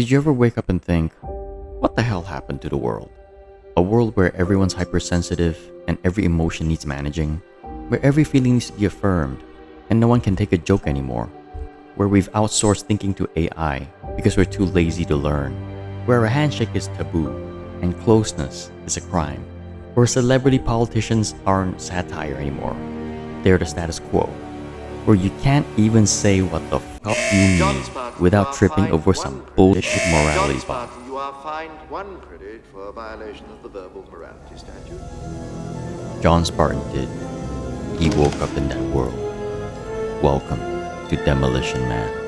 Did you ever wake up and think, what the hell happened to the world? A world where everyone's hypersensitive and every emotion needs managing, where every feeling needs to be affirmed and no one can take a joke anymore, where we've outsourced thinking to AI because we're too lazy to learn, where a handshake is taboo and closeness is a crime, where celebrity politicians aren't satire anymore, they're the status quo, where you can't even say what the fuck you mean without tripping over some bullshit morality bomb. You are fined 1 credit for a violation of the verbal morality statute. John Spartan did. He woke up in that world. Welcome to Demolition Man.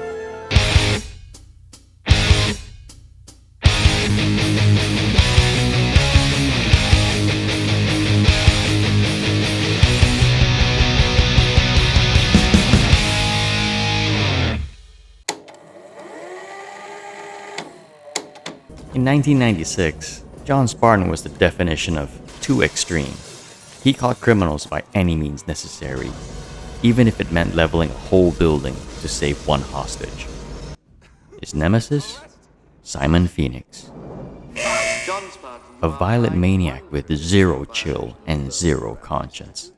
In 1996, John Spartan was the definition of too extreme. He caught criminals by any means necessary, even if it meant leveling a whole building to save one hostage. His nemesis? Simon Phoenix. A violent maniac with zero chill and zero conscience.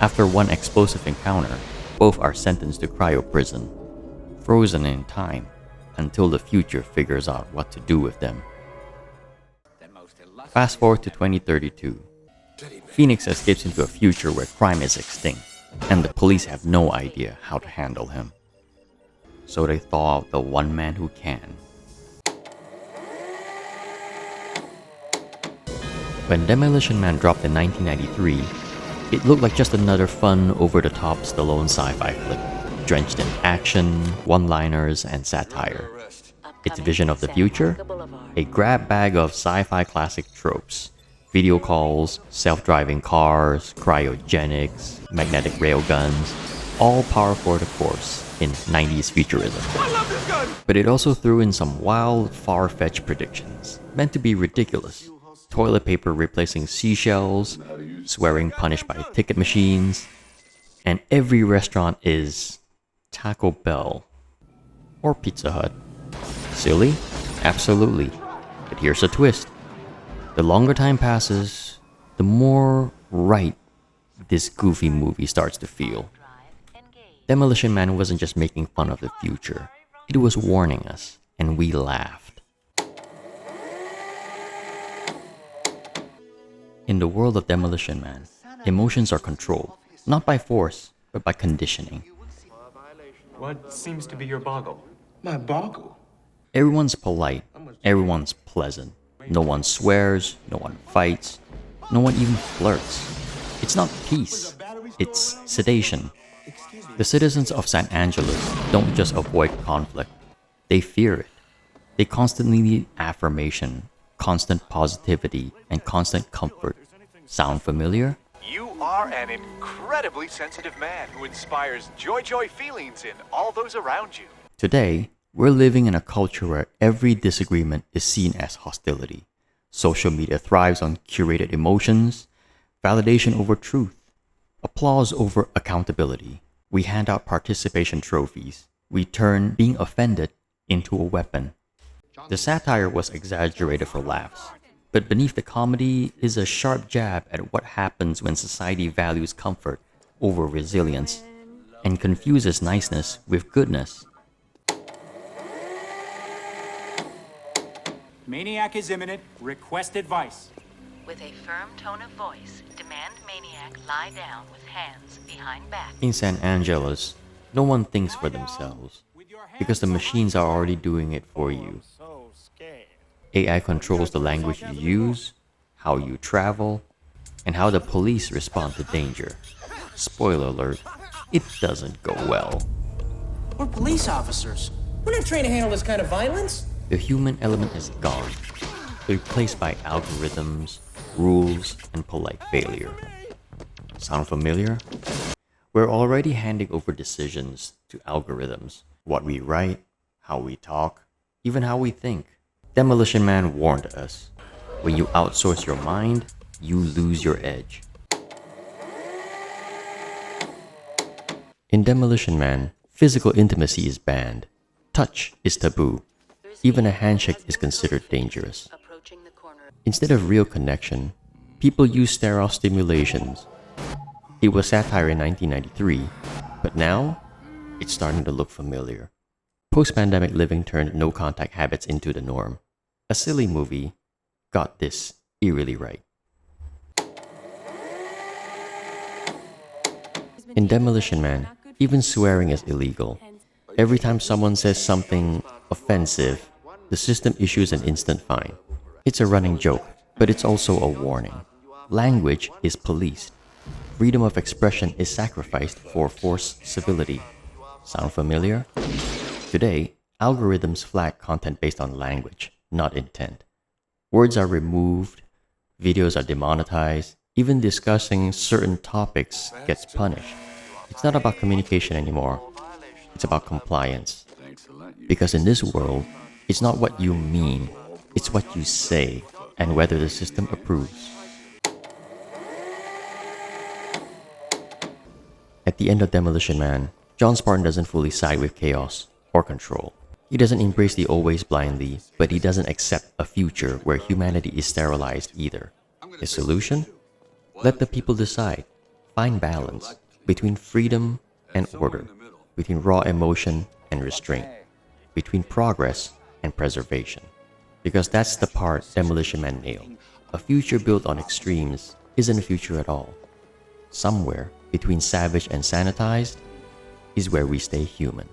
After one explosive encounter, both are sentenced to cryo-prison, frozen in time until the future figures out what to do with them. Fast forward to 2032. Phoenix escapes into a future where crime is extinct, and the police have no idea how to handle him. So they thaw out the one man who can. When Demolition Man dropped in 1993, it looked like just another fun, over-the-top Stallone sci-fi flick, drenched in action, one-liners, and satire. Its vision of the future? A grab bag of sci-fi classic tropes. Video calls, self-driving cars, cryogenics, magnetic railguns, all par for the course in 90s futurism. I love this gun! But it also threw in some wild, far-fetched predictions, meant to be ridiculous. Toilet paper replacing seashells, swearing punished by ticket machines, and every restaurant is Taco Bell or Pizza Hut. Silly? Absolutely. But here's a twist. The longer time passes, the more right this goofy movie starts to feel. Demolition Man wasn't just making fun of the future. It was warning us, and we laughed. In the world of Demolition Man, emotions are controlled, not by force, but by conditioning. What seems to be your boggle? My boggle? Everyone's polite, everyone's pleasant. No one swears, no one fights, no one even flirts. It's not peace, it's sedation. The citizens of San Angeles don't just avoid conflict, they fear it. They constantly need affirmation, constant positivity, and constant comfort. Sound familiar? You are an incredibly sensitive man who inspires joy feelings in all those around you. Today, we're living in a culture where every disagreement is seen as hostility. Social media thrives on curated emotions, validation over truth, applause over accountability. We hand out participation trophies. We turn being offended into a weapon. The satire was exaggerated for laughs, but beneath the comedy is a sharp jab at what happens when society values comfort over resilience and confuses niceness with goodness. Maniac is imminent. Request advice. With a firm tone of voice, demand Maniac lie down with hands behind back. In San Angeles, no one thinks for themselves because the machines are already doing it for you. AI controls the language you use, how you travel, and how the police respond to danger. Spoiler alert, it doesn't go well. We're police officers. We're not trained to handle this kind of violence. The human element is gone, replaced by algorithms, rules, and polite failure. Sound familiar? We're already handing over decisions to algorithms. What we write, how we talk, even how we think. Demolition Man warned us. When you outsource your mind, you lose your edge. In Demolition Man, physical intimacy is banned. Touch is taboo. even a handshake is considered dangerous. Approaching the corner. Instead of real connection, people use sterile stimulations. It was satire in 1993, but now it's starting to look familiar. Post-pandemic living turned no-contact habits into the norm. A silly movie got this eerily right. In Demolition Man, even swearing is illegal. Every time someone says something offensive, the system issues an instant fine. It's a running joke, but it's also a warning. Language is policed. Freedom of expression is sacrificed for forced civility. Sound familiar? Today, algorithms flag content based on language, not intent. Words are removed, videos are demonetized, even discussing certain topics gets punished. It's not about communication anymore. It's about compliance. Because in this world, it's not what you mean, it's what you say and whether the system approves. At the end of Demolition Man, John Spartan doesn't fully side with chaos or control. He doesn't embrace the always blindly, but he doesn't accept a future where humanity is sterilized either. His solution? Let the people decide. Find balance between freedom and order, between raw emotion and restraint, between progress and preservation. Because that's the part Demolition Man nailed. A future built on extremes isn't a future at all. Somewhere between savage and sanitized is where we stay human.